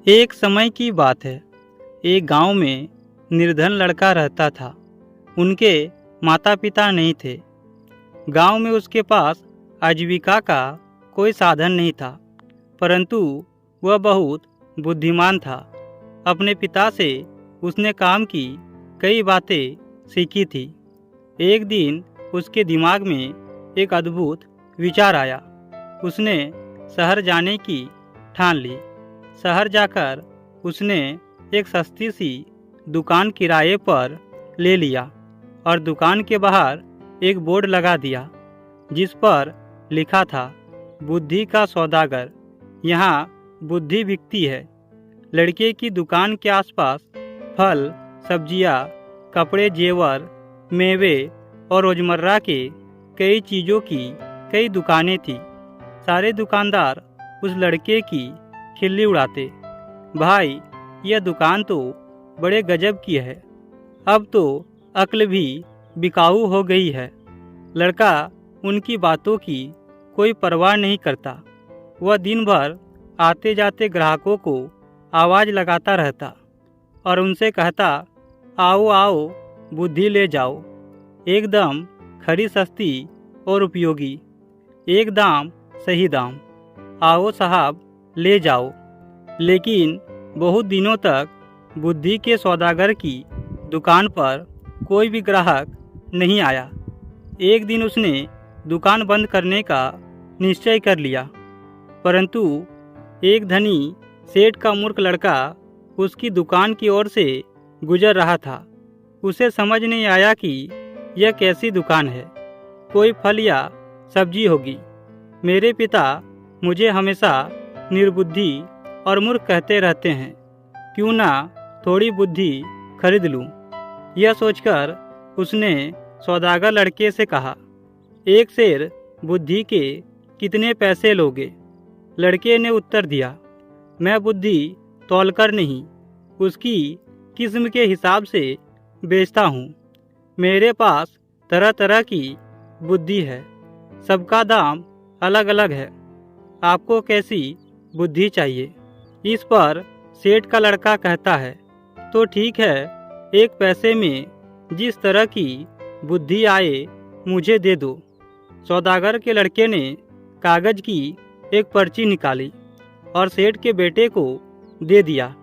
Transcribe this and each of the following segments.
एक समय की बात है। एक गांव में निर्धन लड़का रहता था। उनके माता पिता नहीं थे। गांव में उसके पास आजीविका का कोई साधन नहीं था, परंतु वह बहुत बुद्धिमान था। अपने पिता से उसने काम की कई बातें सीखी थी। एक दिन उसके दिमाग में एक अद्भुत विचार आया। उसने शहर जाने की ठान ली। शहर जाकर उसने एक सस्ती सी दुकान किराए पर ले लिया और दुकान के बाहर एक बोर्ड लगा दिया, जिस पर लिखा था, बुद्धि का सौदागर, यहाँ बुद्धि बिकती है। लड़के की दुकान के आसपास फल, सब्जियाँ, कपड़े, जेवर, मेवे और रोजमर्रा के कई चीज़ों की कई दुकानें थीं। सारे दुकानदार उस लड़के की खिल्ली उड़ाते। भाई, यह दुकान तो बड़े गजब की है। अब तो अक्ल भी बिकाऊ हो गई है। लड़का उनकी बातों की कोई परवाह नहीं करता। वह दिन भर आते जाते ग्राहकों को आवाज़ लगाता रहता और उनसे कहता, आओ आओ, बुद्धि ले जाओ, एकदम खरी, सस्ती और उपयोगी, एक दाम सही दाम, आओ साहब ले जाओ। लेकिन बहुत दिनों तक बुद्धि के सौदागर की दुकान पर कोई भी ग्राहक नहीं आया। एक दिन उसने दुकान बंद करने का निश्चय कर लिया, परंतु एक धनी सेठ का मूर्ख लड़का उसकी दुकान की ओर से गुजर रहा था। उसे समझ नहीं आया कि यह कैसी दुकान है। कोई फल या सब्जी होगी। मेरे पिता मुझे हमेशा निर्बुद्धि और मूर्ख कहते रहते हैं, क्यों ना थोड़ी बुद्धि खरीद लूं। यह सोचकर उसने सौदागर लड़के से कहा, एक सेर बुद्धि के कितने पैसे लोगे? लड़के ने उत्तर दिया, मैं बुद्धि तौलकर नहीं, उसकी किस्म के हिसाब से बेचता हूँ। मेरे पास तरह तरह की बुद्धि है, सबका दाम अलग अलग है। आपको कैसी बुद्धि चाहिए? इस पर सेठ का लड़का कहता है, तो ठीक है, एक पैसे में जिस तरह की बुद्धि आए मुझे दे दो। सौदागर के लड़के ने कागज की एक पर्ची निकाली और सेठ के बेटे को दे दिया।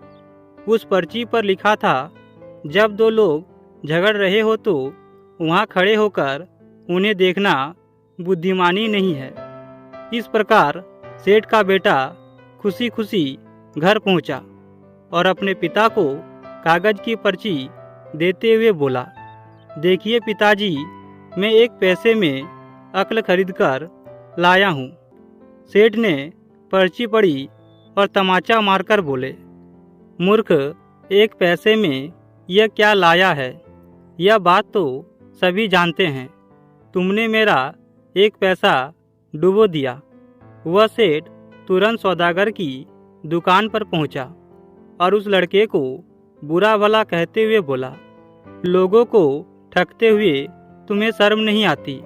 उस पर्ची पर लिखा था, जब दो लोग झगड़ रहे हो तो वहाँ खड़े होकर उन्हें देखना बुद्धिमानी नहीं है। इस प्रकार सेठ का बेटा खुशी खुशी घर पहुंचा और अपने पिता को कागज की पर्ची देते हुए बोला, देखिए पिताजी, मैं एक पैसे में अक्ल खरीदकर लाया हूँ। सेठ ने पर्ची पढ़ी और तमाचा मारकर बोले, मूर्ख, एक पैसे में यह क्या लाया है? यह बात तो सभी जानते हैं। तुमने मेरा एक पैसा डुबो दिया। वह सेठ तुरंत सौदागर की दुकान पर पहुंचा और उस लड़के को बुरा भला कहते हुए बोला, लोगों को ठगते हुए तुम्हें शर्म नहीं आती?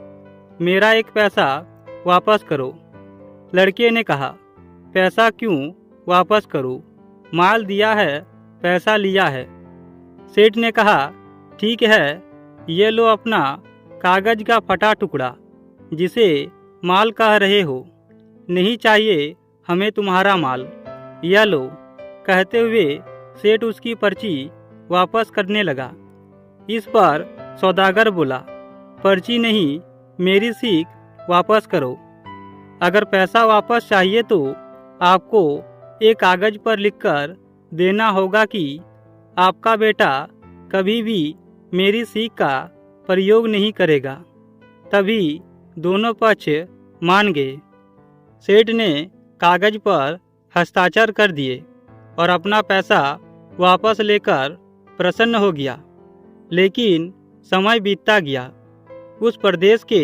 मेरा एक पैसा वापस करो। लड़के ने कहा, पैसा क्यों वापस करूं? माल दिया है, पैसा लिया है। सेठ ने कहा, ठीक है, ये लो अपना कागज का फटा टुकड़ा, जिसे माल कह रहे हो। नहीं चाहिए हमें तुम्हारा माल, यह लो। कहते हुए सेठ उसकी पर्ची वापस करने लगा। इस पर सौदागर बोला, पर्ची नहीं, मेरी सीख वापस करो। अगर पैसा वापस चाहिए तो आपको एक कागज पर लिखकर देना होगा कि आपका बेटा कभी भी मेरी सीख का प्रयोग नहीं करेगा। तभी दोनों पक्ष मान गए। सेठ ने कागज पर हस्ताक्षर कर दिए और अपना पैसा वापस लेकर प्रसन्न हो गया। लेकिन समय बीतता गया। उस प्रदेश के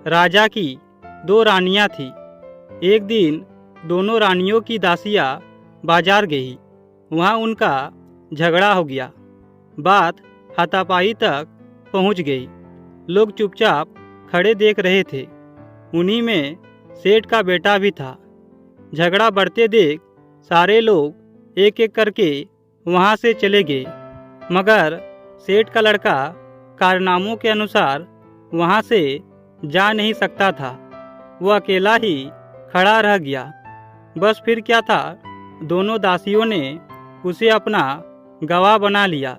राजा की दो रानियां थीं। एक दिन दोनों रानियों की दासियां बाजार गई। वहां उनका झगड़ा हो गया। बात हाथापाई तक पहुंच गई। लोग चुपचाप खड़े देख रहे थे। उन्हीं में सेठ का बेटा भी था। झगड़ा बढ़ते देख सारे लोग एक एक करके वहाँ से चले गए, मगर सेठ का लड़का कारनामों के अनुसार वहाँ से जा नहीं सकता था। वह अकेला ही खड़ा रह गया। बस फिर क्या था, दोनों दासियों ने उसे अपना गवाह बना लिया।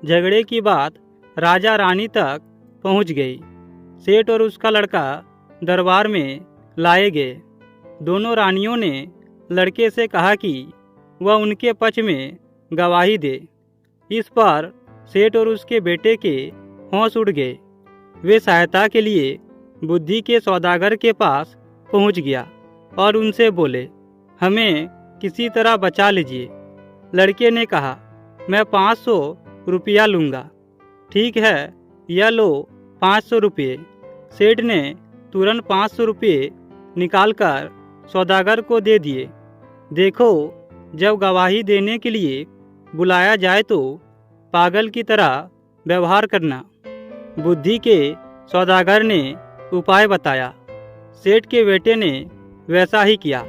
झगड़े की बात राजा रानी तक पहुँच गई। सेठ और उसका लड़का दरबार में लाए गए। दोनों रानियों ने लड़के से कहा कि वह उनके पक्ष में गवाही दे। इस पर सेठ और उसके बेटे के होश उड़ गए। वे सहायता के लिए बुद्धि के सौदागर के पास पहुंच गया और उनसे बोले, हमें किसी तरह बचा लीजिए। लड़के ने कहा, मैं 500 रुपया लूँगा। ठीक है, यह लो 500 रुपये। सेठ ने तुरंत 500 रुपये निकालकर सौदागर को दे दिए। देखो, जब गवाही देने के लिए बुलाया जाए तो पागल की तरह व्यवहार करना। बुद्धि के सौदागर ने उपाय बताया। सेठ के बेटे ने वैसा ही किया।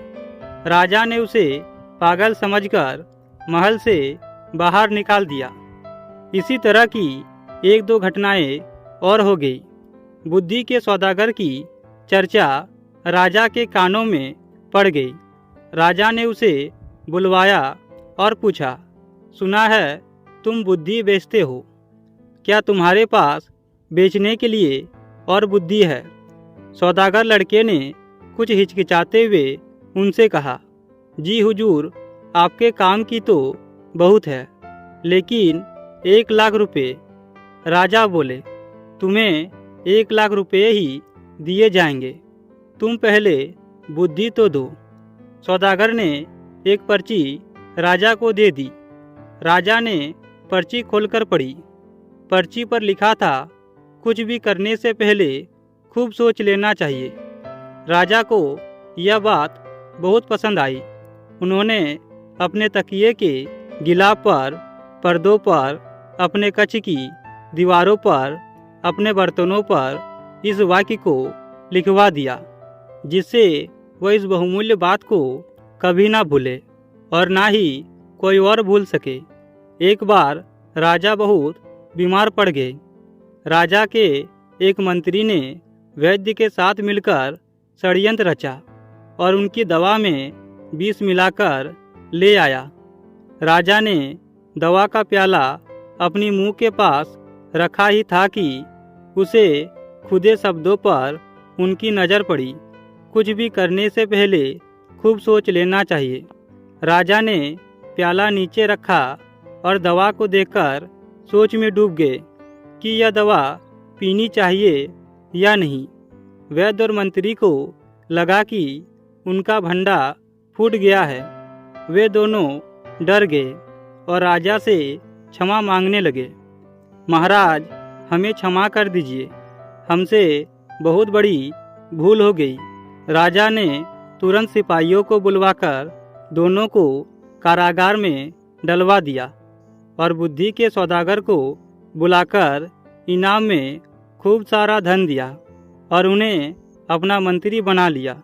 राजा ने उसे पागल समझकर महल से बाहर निकाल दिया। इसी तरह की एक दो घटनाएं और हो गई। बुद्धि के सौदागर की चर्चा राजा के कानों में पड़ गई। राजा ने उसे बुलवाया और पूछा, सुना है तुम बुद्धि बेचते हो, क्या तुम्हारे पास बेचने के लिए और बुद्धि है? सौदागर लड़के ने कुछ हिचकिचाते हुए उनसे कहा, जी हुजूर, आपके काम की तो बहुत है, लेकिन 1 लाख रुपए। राजा बोले, तुम्हें 1 लाख रुपये ही दिए जाएंगे, तुम पहले बुद्धि तो दो। सौदागर ने एक पर्ची राजा को दे दी। राजा ने पर्ची खोलकर पढ़ी। पर्ची पर लिखा था, कुछ भी करने से पहले खूब सोच लेना चाहिए। राजा को यह बात बहुत पसंद आई। उन्होंने अपने तकिए के गिलाफ पर, पर्दों पर, अपने कक्ष की दीवारों पर, अपने बर्तनों पर इस वाक्य को लिखवा दिया, जिससे वह इस बहुमूल्य बात को कभी ना भूले और ना ही कोई और भूल सके। एक बार राजा बहुत बीमार पड़ गए। राजा के एक मंत्री ने वैद्य के साथ मिलकर षड्यंत्र रचा और उनकी दवा में विष मिलाकर ले आया। राजा ने दवा का प्याला अपनी मुंह के पास रखा ही था कि उसे खुदे शब्दों पर उनकी नज़र पड़ी। कुछ भी करने से पहले खूब सोच लेना चाहिए। राजा ने प्याला नीचे रखा और दवा को देखकर सोच में डूब गए कि यह दवा पीनी चाहिए या नहीं। वैद्य और मंत्री को लगा कि उनका भंडा फूट गया है। वे दोनों डर गए और राजा से क्षमा मांगने लगे। महाराज, हमें क्षमा कर दीजिए, हमसे बहुत बड़ी भूल हो गई। राजा ने तुरंत सिपाहियों को बुलवाकर दोनों को कारागार में डलवा दिया और बुद्धि के सौदागर को बुलाकर इनाम में खूब सारा धन दिया और उन्हें अपना मंत्री बना लिया।